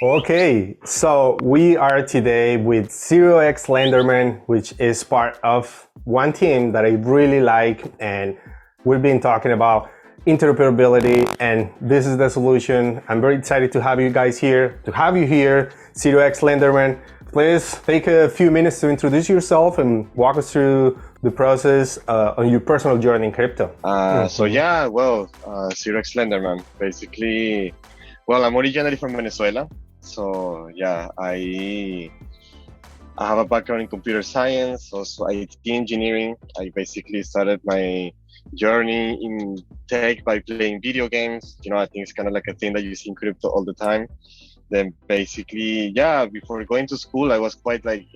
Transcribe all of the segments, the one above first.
Okay, so we are today with 0x Lenderman, which is part of one team that I really like, and we've been talking about interoperability, and this is the solution. I'm very excited to have you guys here, 0x Lenderman. Please take a few minutes to introduce yourself and walk us through the process on your personal journey in crypto. 0x Lenderman, basically, I'm originally from Venezuela. So yeah, I have a background in computer science, also IT engineering. I basically started my journey in tech by playing video games. I think it's kind of like a thing that you see in crypto all the time. Then basically, before going to school, I was quite like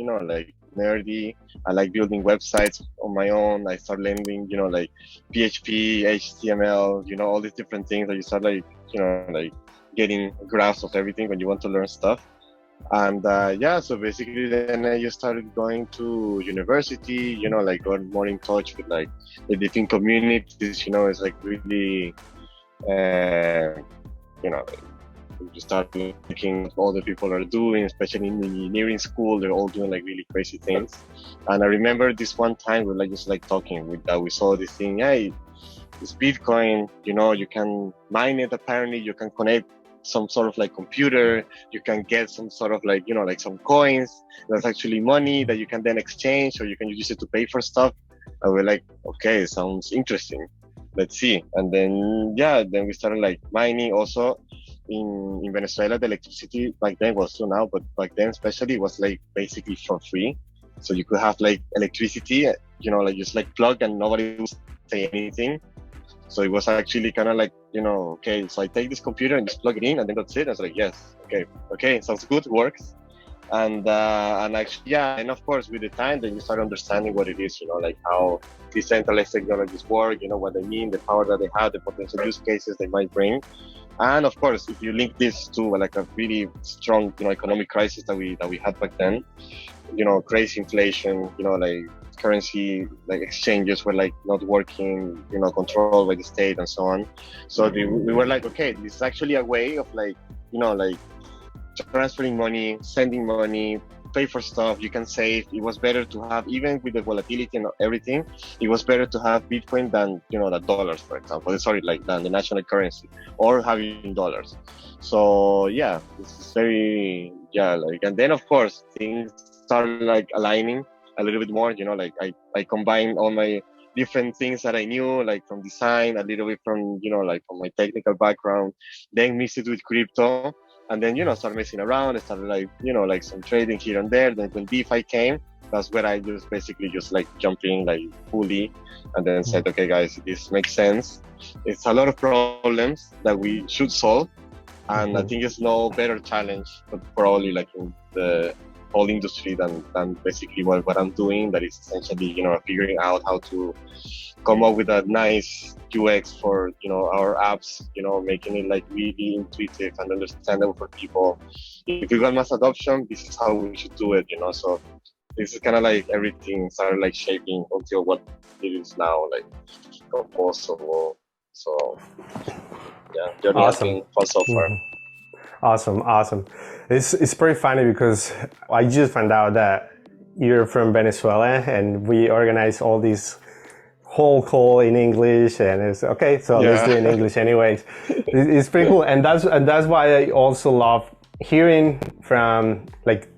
nerdy. I like building websites on my own. I started learning, PHP, HTML, all these different things that you start getting a grasp of everything when you want to learn stuff. And so basically then I just started going to university, got more in touch with the different communities, it's really, you start looking at what other people are doing, especially in engineering school, they're all doing really crazy things. And I remember this one time we were just talking with we saw this thing, this Bitcoin, you can mine it apparently, you can connect some sort of computer, you can get some sort of some coins, that's actually money that you can then exchange, or you can use it to pay for stuff. And we're like, okay, sounds interesting, let's see. And then we started mining also. In Venezuela, the electricity back then was still now, but back then especially was basically for free. So you could have electricity, just plug and nobody would say anything. So it was actually kind of okay, so I take this computer and just plug it in and then that's it. I was like, yes, okay, sounds good, works. And actually, and of course with the time, then you start understanding what it is, how decentralized technologies work, what they mean, the power that they have, the potential use cases they might bring. And of course, if you link this to a really strong, economic crisis that we had back then, crazy inflation, currency exchanges were not working, controlled by the state and so on. So we were okay, this is actually a way of transferring money, sending money, pay for stuff, you can save. It was better to have, even with the volatility and everything, it was better to have Bitcoin than the dollars, for example, than the national currency, or having dollars. So this is very and then of course things started aligning a little bit more, I combined all my different things that I knew, from design, a little bit from, from my technical background, then mixed it with crypto, and then, started messing around. I started some trading here and there. Then when DeFi came, that's where I just basically jumped in fully, and then said, okay guys, this makes sense. It's a lot of problems that we should solve. And I think it's no better challenge, but probably in the whole industry than basically what I'm doing. That is essentially, figuring out how to come up with a nice UX for, our apps, making it really intuitive and understandable for people. If we got mass adoption, this is how we should do it, So this is kind of everything started shaping until what it is now, composable. So journey has been fun so far. Awesome. It's pretty funny because I just found out that you're from Venezuela, and we organize all these whole call in English, and it's okay. So let's do it in English anyways. It's pretty cool, and that's why I also love hearing from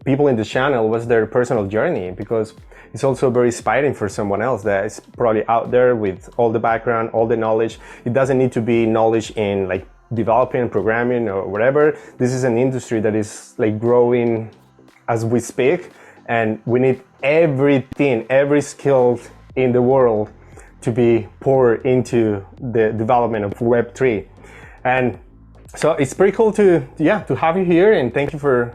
people in the channel what's their personal journey, because it's also very inspiring for someone else that is probably out there with all the background, all the knowledge. It doesn't need to be knowledge in developing, programming, or whatever. This is an industry that is growing as we speak, and we need every skill in the world to be poured into the development of Web3. And so it's pretty cool to have you here, and thank you for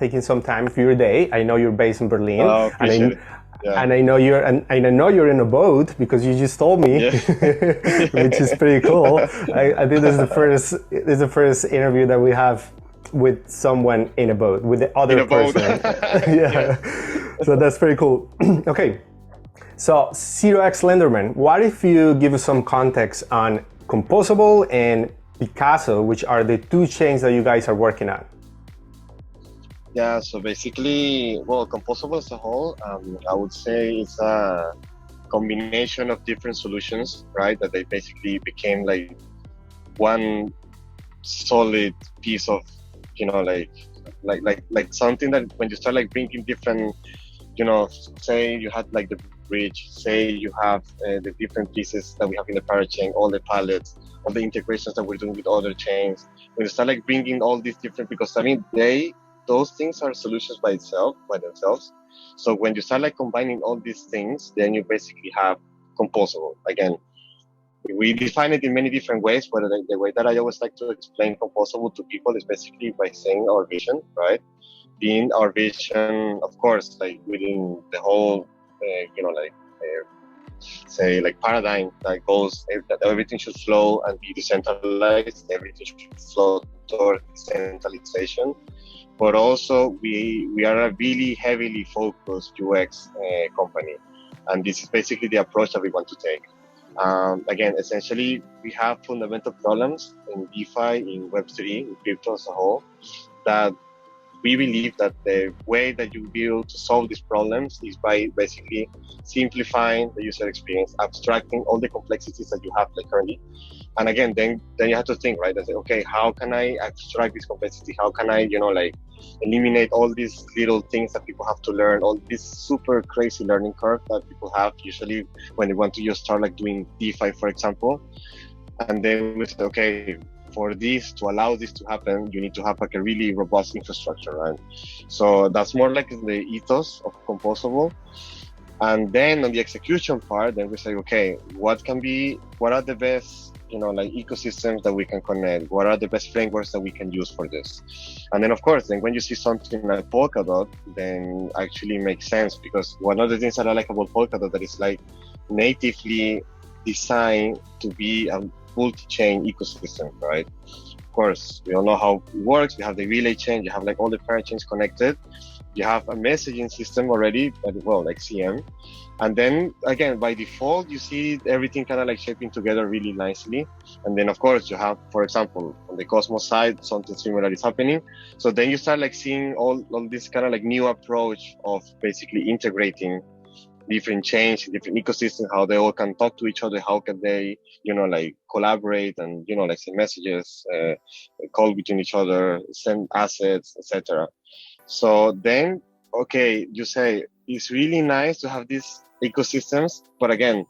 taking some time of your day. I know you're based in Berlin, appreciate it. And I know you're in a boat because you just told me, which is pretty cool. I think this is the first interview that we have with someone in a boat, with the other person. So that's pretty cool. Okay, so 0x Lenderman, what if you give us some context on Composable and Picasso, which are the two chains that you guys are working on? Yeah, so basically, well, Composable as a whole, I would say it's a combination of different solutions, right? That they basically became like one solid piece of, you know, like something that when you start like bringing different, you know, say you had like the bridge, say you have the different pieces that we have in the parachain, all the pallets, all the integrations that we're doing with other chains. When you start like bringing all these different, because I mean, those things are solutions by themselves. So when you start like combining all these things, then you basically have composable. Again, we define it in many different ways, but the way that I always like to explain composable to people is basically by saying our vision, right? Being our vision, of course, like within the whole, you know, like say like paradigm that goes that everything should flow and be decentralized, everything should flow toward decentralization. But also we are a really heavily focused UX company, and this is basically the approach that we want to take. Again, essentially, we have fundamental problems in DeFi, in Web3, in crypto as a whole, that we believe that the way that you build to solve these problems is by basically simplifying the user experience, abstracting all the complexities that you have like currently. And again, then you have to think, right? And say, okay, how can I abstract this complexity? How can I, you know, like eliminate all these little things that people have to learn, all this super crazy learning curve that people have usually when they want to just start like doing DeFi, for example. And then we say, okay, for this to allow this to happen, you need to have like a really robust infrastructure, right? So that's more like the ethos of Composable. And then on the execution part, then we say, okay, what are the best, you know, like ecosystems that we can connect? What are the best frameworks that we can use for this? And then of course, then when you see something like Polkadot, then actually makes sense, because one of the things that I like about Polkadot that is like natively designed to be a multi-chain ecosystem, right? Of course, we all know how it works. You have the relay chain, you have like all the parachains connected, you have a messaging system already, well, like CM. And then again, by default, you see everything kind of like shaping together really nicely. And then of course you have, for example, on the Cosmos side, something similar is happening. So then you start like seeing all this kind of like new approach of basically integrating different chains, different ecosystems, how they all can talk to each other, how can they, you know, like collaborate and, you know, like send messages, call between each other, send assets, etc. So then, okay, you say it's really nice to have these ecosystems, but again,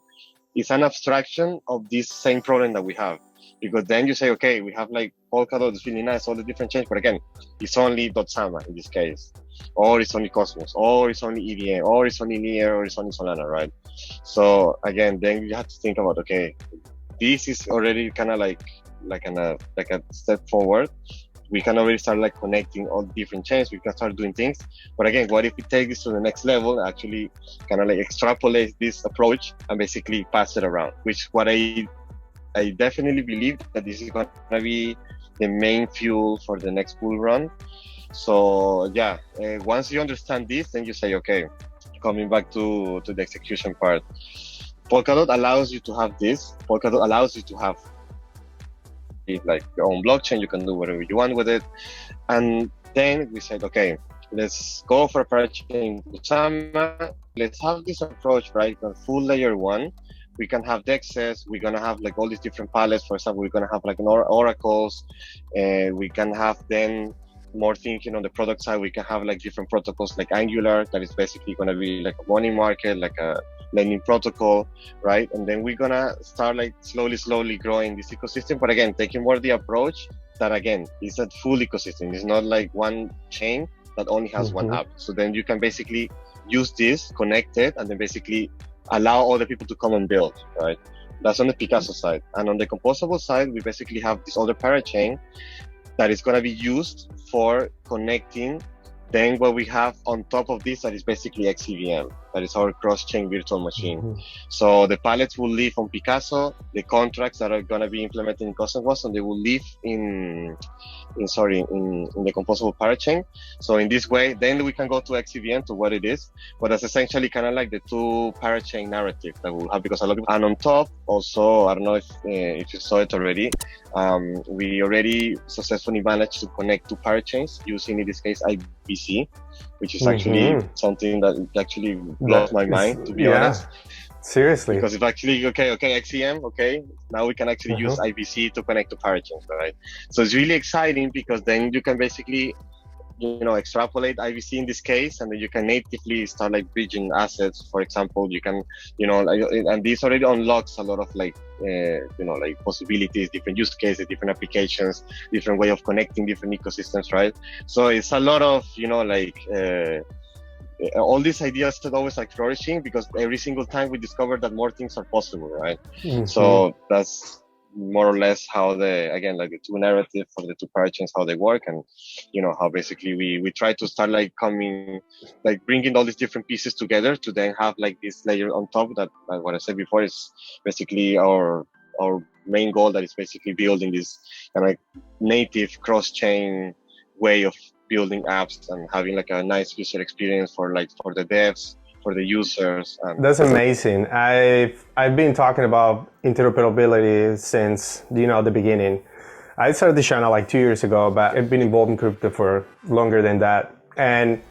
it's an abstraction of this same problem that we have. Because then you say, okay, we have like Polkadot, it's really nice, all the different chains, but again, it's only .sama in this case, or it's only Cosmos, or it's only EVM, or it's only Near, or it's only Solana, right? So again, then you have to think about, okay, this is already kind of like a step forward. We can already start like connecting all different chains. We can start doing things. But again, what if we take this to the next level, actually kind of like extrapolate this approach and basically pass it around, which what I definitely believe that this is going to be the main fuel for the next bull run. So yeah, once you understand this, then you say, okay, coming back to the execution part, Polkadot allows you to have this. Polkadot allows you to have like your own blockchain. You can do whatever you want with it. And then we said, okay, let's go for parachain Kusama. Let's have this approach, right? On full layer one. We can have dexes, we're going to have like all these different palettes. For example, we're going to have like oracles, we can have then more thinking on the product side, we can have like different protocols like Angular, that is basically going to be like a money market, like a lending protocol, right? And then we're going to start like slowly growing this ecosystem. But again, taking more the approach that again, is a full ecosystem. It's not like one chain that only has one app. So then you can basically use this, connect it, and then basically allow other people to come and build, right? That's on the Picasso side. And on the Composable side, we basically have this other parachain that is going to be used for connecting then what we have on top of this, that is basically XCVM. That is our cross-chain virtual machine. So the pallets will live on Picasso. The contracts that are going to be implemented in CosmWasm, they will live in the composable parachain. So in this way, then we can go to XCVM to what it is. But that's essentially kind of like the two parachain narrative that we'll have, because a lot of people, and on top also, I don't know if you saw it already, we already successfully managed to connect two parachains using, in this case, IBC, which is actually something that actually blows my mind, to be honest. Seriously. Because it's actually, XCM, now we can actually use IBC to connect to parachains, right? So it's really exciting, because then you can basically, extrapolate IBC in this case, and then you can natively start like bridging assets. For example, you can, and this already unlocks a lot of possibilities, different use cases, different applications, different way of connecting different ecosystems, right? So it's a lot of, all these ideas are always like flourishing, because every single time we discover that more things are possible, right? So that's more or less how the two narratives of the two parachains, how they work, and how basically we try to start bringing all these different pieces together to then have like this layer on top that, what I said before, is basically our main goal, that is basically building this kind of native cross-chain way of building apps and having like a nice user experience for the devs, for the users. That's amazing. I've been talking about interoperability since the beginning. I started the channel like 2 years ago, but I've been involved in crypto for longer than that. And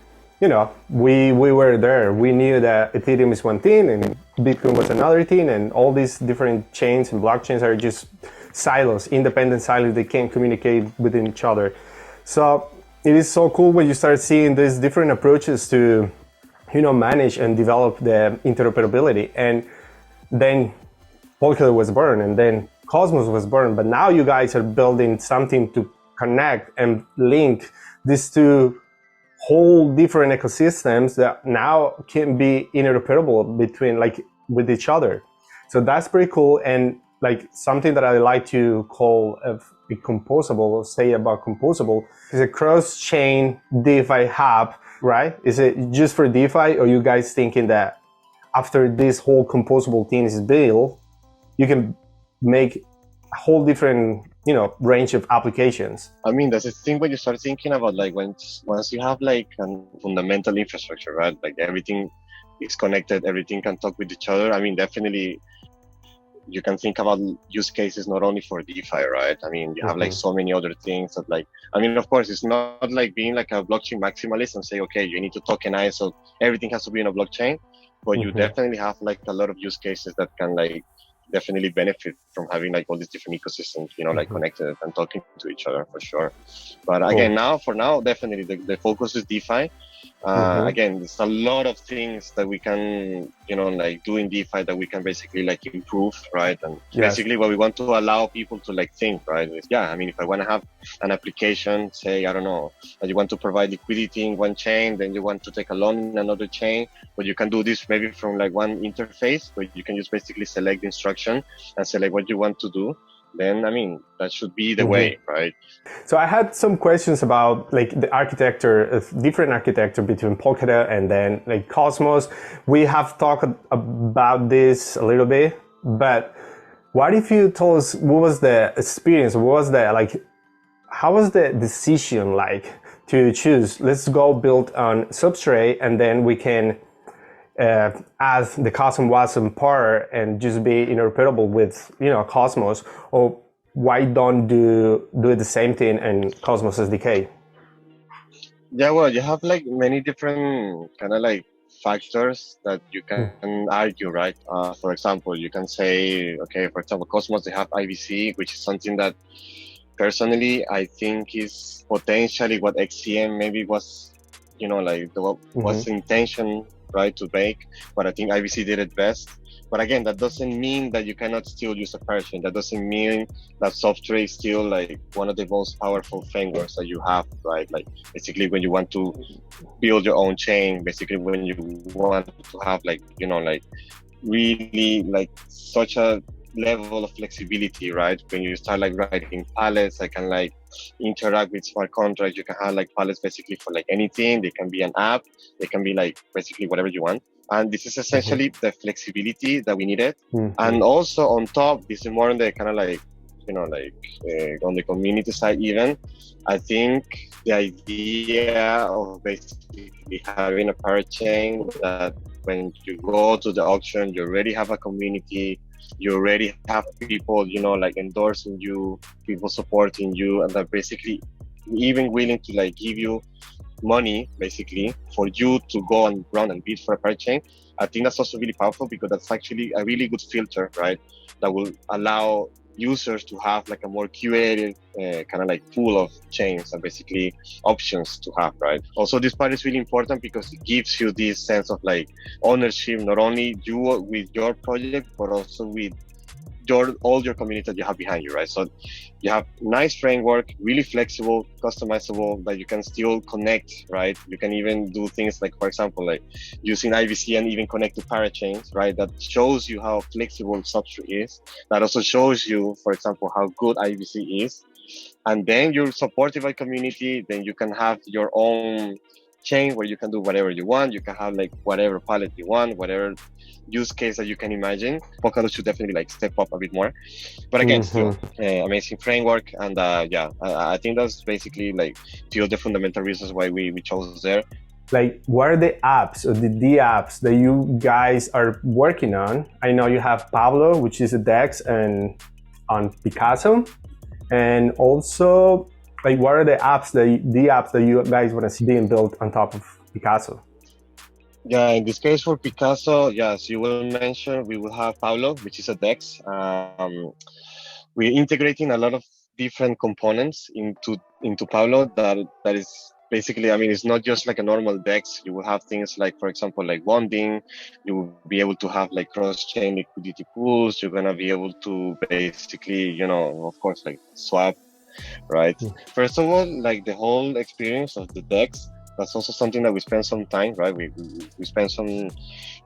we were there. We knew that Ethereum is one thing and Bitcoin was another thing, and all these different chains and blockchains are just silos, independent silos. They can't communicate within each other. So it is so cool when you start seeing these different approaches to manage and develop the interoperability. And then Polkadot was born, and then Cosmos was born. But now you guys are building something to connect and link these two whole different ecosystems that now can be interoperable between with each other. So that's pretty cool. And something that I like to call a composable, or say about composable, is a cross-chain DeFi hub. Right? Is it just for DeFi, or you guys thinking that after this whole composable thing is built, you can make a whole different, range of applications? I mean, that's the thing when you start thinking about once you have a fundamental infrastructure, right? Like everything is connected, everything can talk with each other. I mean, definitely you can think about use cases not only for DeFi, right? I mean, you have so many other things that of course, it's not like being a blockchain maximalist and say, okay, you need to tokenize, so everything has to be in a blockchain. But you definitely have a lot of use cases that can definitely benefit from having all these different ecosystems, connected and talking to each other, for sure. But again, for now, definitely the focus is DeFi. Again, there's a lot of things that we can, do in DeFi that we can basically improve, right? And basically what we want to allow people to think, right? Is, I mean, if I want to have an application, say, I don't know, that you want to provide liquidity in one chain, then you want to take a loan in another chain, but you can do this maybe from one interface, where you can just basically select the instruction and select what you want to do. Then, I mean, that should be the way, right? So I had some questions about the architecture, different architecture between Polkadot and then Cosmos. We have talked about this a little bit, but what if you told us what was the experience? What was how was the decision to choose, let's go build on Substrate, and then we can add the CosmWasm part and just be interoperable with Cosmos? Or why don't do it the same thing in Cosmos SDK? Yeah, well, you have many different kind of factors that you can argue, right? For example, you can say, okay, for example, Cosmos, they have IBC, which is something that personally I think is potentially what XCM maybe was, what's the intention, right, to make, but I think IBC did it best. But again, that doesn't mean that you cannot still use a parachain. That doesn't mean that Substrate is still one of the most powerful frameworks that you have, right? Basically when you want to build your own chain, basically when you want to have really such a level of flexibility, right? When you start writing pallets, I can interact with smart contracts. You can have pallets basically for anything. They can be an app. They can be basically whatever you want. And this is essentially the flexibility that we needed. And also on top, this is more on the kind of like, on the community side even, I think the idea of basically having a parachain that when you go to the auction, you already have a community, you already have people, like endorsing you, people supporting you, and that basically even willing to like give you money basically for you to go and run and bid for a parachain. I think that's also really powerful because that's actually a really good filter, right? That will allow users to have like a more curated kind of like pool of chains and basically options to have, right? Also, this part is really important because it gives you this sense of like ownership, not only you with your project, but also with all your community that you have behind you, right? So you have nice framework, really flexible, customizable, that you can still connect, right? You can even do things like, for example, like using IBC and even connect to parachains, right? That shows you how flexible Substrate is. That also shows you, for example, how good IBC is. And then you're supported by community, then you can have your own chain where you can do whatever you want. You can have like whatever palette you want, whatever use case that you can imagine. Polkadot should definitely like step up a bit more. But again, still amazing framework. And I think that's basically like two of the fundamental reasons why we chose there. Like, what are the apps or the apps that you guys are working on? I know you have Pablo, which is a DEX, and on Picasso. And also, like, what are the apps that you guys want to see being built on top of Picasso? Yeah, in this case for Picasso, yes, you will mention we will have Pablo, which is a DEX. We're integrating a lot of different components into Pablo that is basically, I mean, it's not just like a normal DEX. You will have things like, for example, like bonding. You will be able to have like cross-chain liquidity pools. You're going to be able to basically, of course, like swap, right? First of all, like the whole experience of the DEX, that's also something that we spend some time, right? We spend some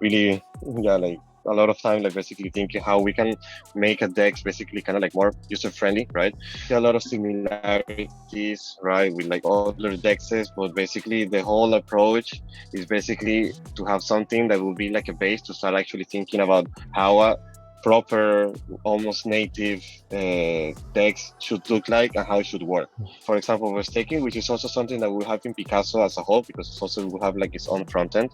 really, like a lot of time, like basically thinking how we can make a DEX basically kind of like more user-friendly, right? There are a lot of similarities, right, with like other DEXs, but basically the whole approach is basically to have something that will be like a base to start actually thinking about how a proper, almost native DEX should look like and how it should work. For example, we're staking, which is also something that we have in Picasso as a whole, because it's also will have like its own front end.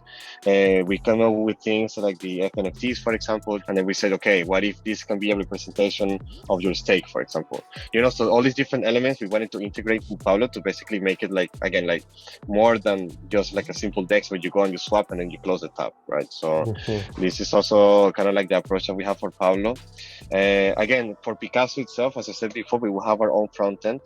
We come up with things like the FNFTs, for example, and then we said, okay, what if this can be a representation of your stake, for example? So all these different elements we wanted to integrate with Pablo to basically make it like, again, like more than just like a simple DEX where you go and you swap and then you close the tab, right? So this is also kind of like the approach that we have for Pablo. Again, for Picasso itself, as I said before, we will have our own front end.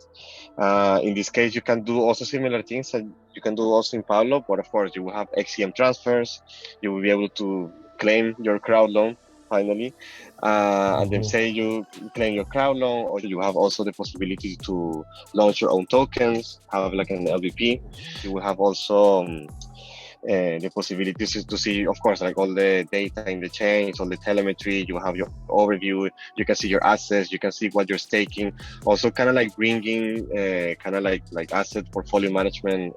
In this case, you can do also similar things that you can do also in Pablo, but of course, you will have XCM transfers. You will be able to claim your crowd loan finally, and then say you claim your crowd loan, or you have also the possibility to launch your own tokens, have like an LVP. You will have also the possibilities to see, of course, like all the data in the chains, all the telemetry. You have your overview, you can see your assets, you can see what you're staking. Also kind of like bringing kind of like asset portfolio management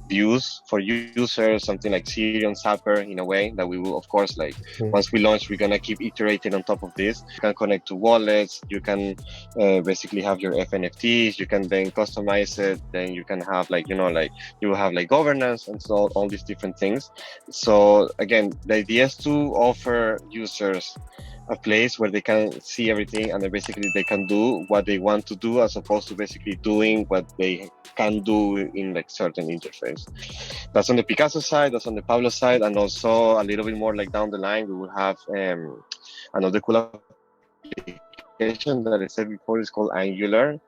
views for users, something like Sirion Zapper in a way that we will, of course, like once we launch, we're going to keep iterating on top of this. You can connect to wallets, you can basically have your FNFTs, you can then customize it, then you can have like, like you will have like governance and so all these different things. So again, the idea is to offer users a place where they can see everything and then basically they can do what they want to do as opposed to basically doing what they can do in like certain interface. That's on the Picasso side, that's on the Pablo side, and also a little bit more like down the line, we will have another cool application that I said before is called Angular,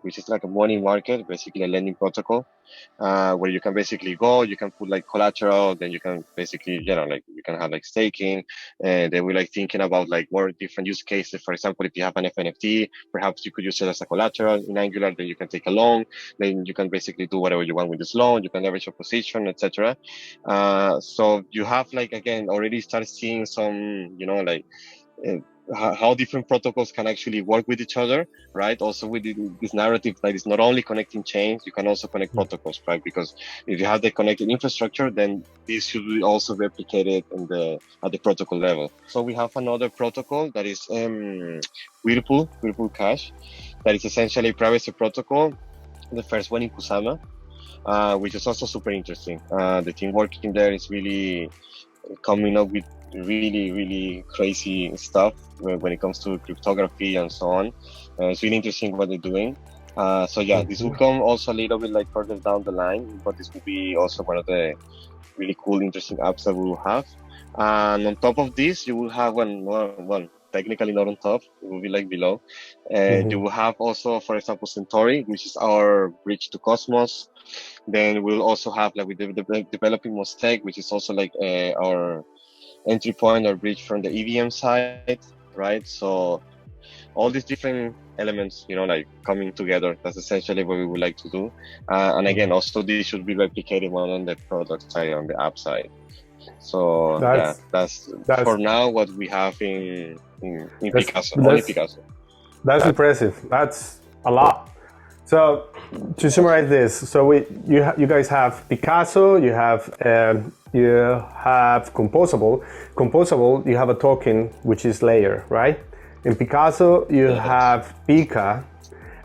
which is like a money market, basically a lending protocol, where you can basically go, you can put like collateral, then you can basically, like you can have like staking, then we're like thinking about like more different use cases. For example, if you have an FNFT, perhaps you could use it as a collateral in Angular, then you can take a loan, then you can basically do whatever you want with this loan, you can leverage your position, etc. So you have like, again, already start seeing some, how different protocols can actually work with each other, right? Also with this narrative that is not only connecting chains, you can also connect protocols, right? Because if you have the connected infrastructure, then this should be also replicated at the protocol level. So we have another protocol that is Whirlpool Cash, that is essentially a privacy protocol. The first one in Kusama, which is also super interesting. The team working there is really coming up with really crazy stuff when it comes to cryptography and so on. It's really interesting what they're doing. So yeah, this will come also a little bit like further down the line, but this will be also one of the really cool, interesting apps that we will have. And on top of this, you will have one technically not on top, it will be like below. You will have also, for example, Centauri, which is our bridge to Cosmos. Then we'll also have like with the developing Mosaic, which is also like our entry point or bridge from the EVM side, right? So all these different elements, like coming together, that's essentially what we would like to do. And again, also this should be replicated on the product side, on the app side. So that's for now what we have in Picasso, only Picasso. That's impressive. That's a lot. So to summarize this, so you guys have Picasso, you have Composable. Composable, you have a token which is layer, right? In Picasso, you have Pika,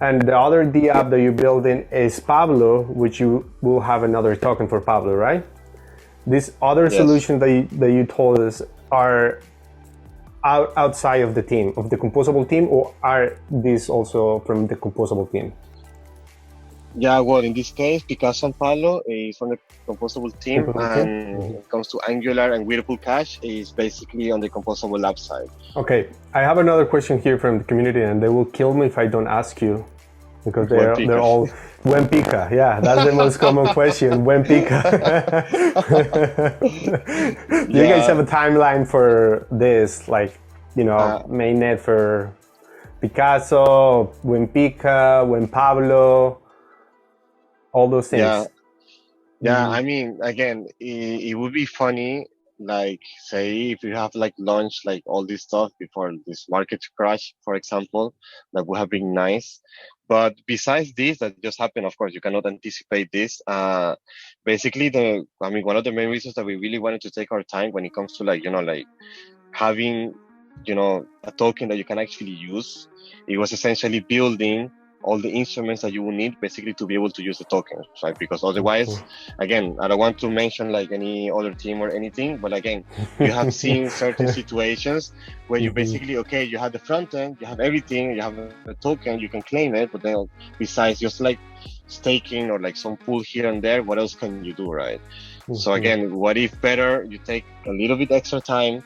and the other D app that you're building is Pablo, which you will have another token for Pablo, right? These other solutions that you told us are outside of the team, of the Composable team, or are these also from the Composable team? Yeah, well, in this case, Picasso and Pablo is from the Composable team, and when it comes to Angular and Whirlpool Cash, is basically on the Composable Lab side. Okay, I have another question here from the community, and they will kill me if I don't ask you, because they're all when Pika. Yeah, that's the most common question. When Pika. Do you guys have a timeline for this, like mainnet for Picasso, when Pika, when Pablo? All those things. Yeah. I mean, again, it would be funny, like, say, if you have like launched like all this stuff before this market crash, for example, that would have been nice. But besides this, that just happened, of course, you cannot anticipate this. Basically, one of the main reasons that we really wanted to take our time when it comes to like having, a token that you can actually use, it was essentially building all the instruments that you will need basically to be able to use the tokens, right? Because otherwise, again, I don't want to mention like any other team or anything, but again, you have seen certain situations where you basically, you have the front end, you have everything, you have a token, you can claim it, but then besides just like staking or like some pool here and there, what else can you do, right? So again, what if better you take a little bit extra time,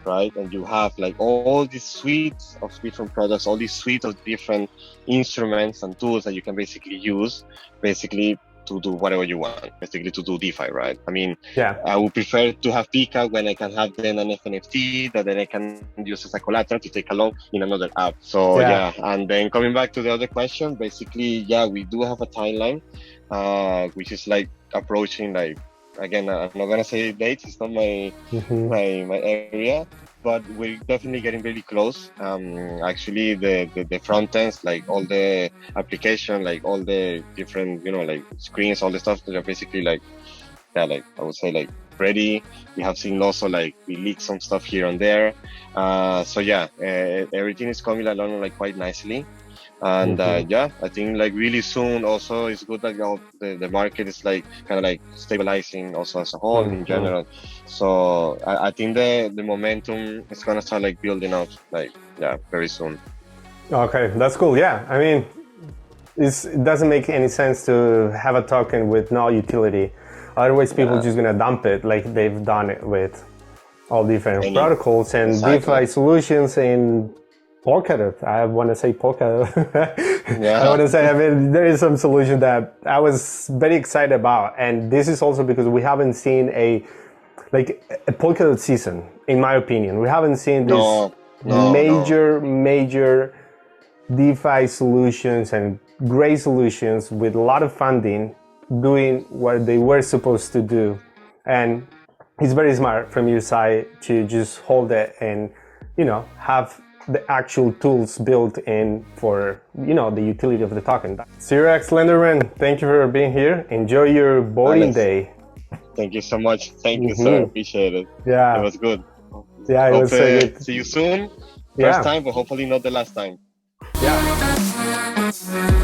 right? And you have like all these suites of different products, all these suites of different instruments and tools that you can basically use, to do whatever you want, basically to do DeFi, right? I mean, I would prefer to have Pika when I can have then an NFT that then I can use as a collateral to take along in another app. So and then coming back to the other question, basically, we do have a timeline, which is like approaching like, again, I'm not gonna say dates. It's not my area, but we're definitely getting really close. Actually, the front ends, like all the application, like all the different, like screens, all the stuff that are basically like, like I would say like ready. We have seen also like we leaked some stuff here and there. Everything is coming along like quite nicely. And I think like really soon also it's good that the market is like kind of like stabilizing also as a whole in general. So I think the momentum is gonna start like building up like very soon. Okay, that's cool. Yeah, I mean, it doesn't make any sense to have a token with no utility. Otherwise, people just gonna dump it like they've done it with all different protocols and DeFi solutions in Polkadot. I want to say Polkadot. I want to say, I mean, there is some solution that I was very excited about. And this is also because we haven't seen a Polkadot season, in my opinion. We haven't seen this major DeFi solutions and great solutions with a lot of funding doing what they were supposed to do. And it's very smart from your side to just hold it and have the actual tools built in for, the utility of the token. Cyrax Lenderman, thank you for being here. Enjoy your boarding Alex, day. Thank you so much. Thank you, sir. Appreciate it. Yeah. It was good. Yeah, it was so good. See you soon. First time, but hopefully not the last time. Yeah.